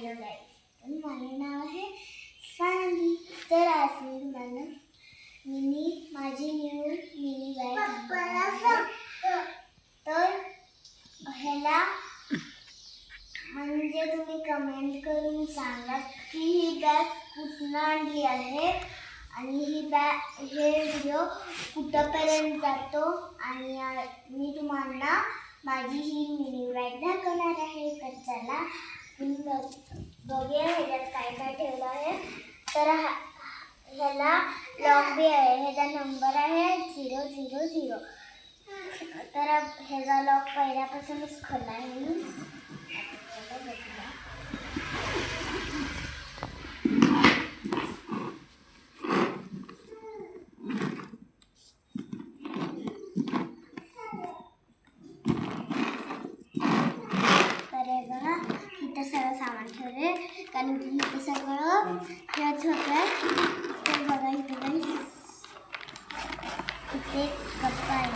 Hello guys, माझे नाव आहे स्वानंदी. तर आज मी तुम्हाला माझी न्यू मिनी बॅग तर ह्याला म्हणजे तुम्ही कमेंट करून सांगा की ही बॅग कुठून आणली आहे आणि हे व्हिडिओ कुठपर्यंत जातो आणि मी तुम्हाला माझी ही मिनी बॅग दाखवणार आहे. तर चला बघूया ह्याच्यात काय काय ठेवलं आहे. तर ह्याला लॉक बी आहे, ह्याचा नंबर आहे 000. तर ह्याचा लॉक पहिल्यापासूनच खोला आहे मी. इथं सगळं सामान ठेवले कारण की इथं सगळं हेच होतं. तर बघा इथे इथे कप्पा आहे,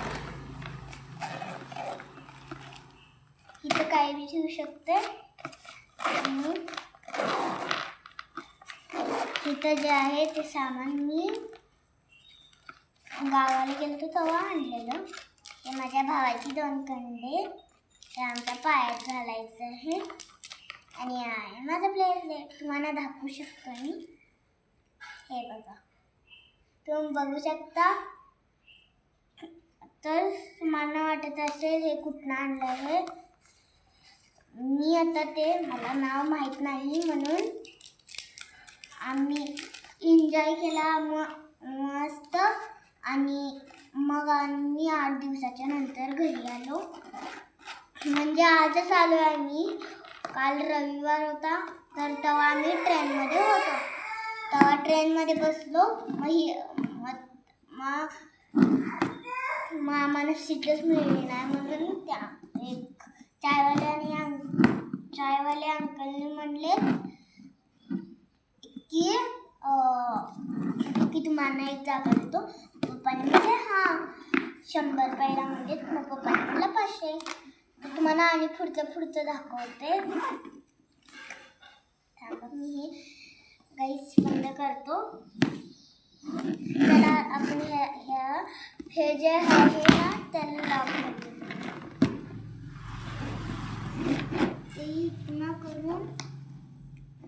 इथं काही बी ठेवू शकते. आणि इथं जे आहे ते सामान मी गावाला गेलो तेव्हा आणलेलं. ते माझ्या भावाची 2 कंडे ते आमच्या पायात घालायचं आहे. आणि आहे माझं ब्रेसलेट, तुम्हाला दाखवू शकतो मी. हे बघा, तुम्ही बघू शकता. तर तुम्हाला वाटत असेल हे कुठनं आणलं आहे. मी आता ते मला नाव माहीत नाही म्हणून आम्ही एन्जॉय केला मस्त. आणि मग आम्ही 8 दिवसाच्या नंतर घरी आलो. म्हणजे आजच आलो आहे मी. काल रविवार होता तर तेव्हा आम्ही ट्रेनमध्ये होतो. तेव्हा ट्रेनमध्ये बसलो. मग आम्हाला सीटच मिळली नाही म्हणून त्या एक चायवाले अंकलने म्हणले की तुम्हाला एक जागा देतो. पप्पाने म्हणजे हां 100 पहिला म्हणजे मग पप्पाने म्हणलं 500. तुम्हाला आणि पुढचं दाखवते. थांबा मी हे गाईस बंद करतो. त्याला आपण हे जे आहे ना त्याला लावून ते पुन्हा करून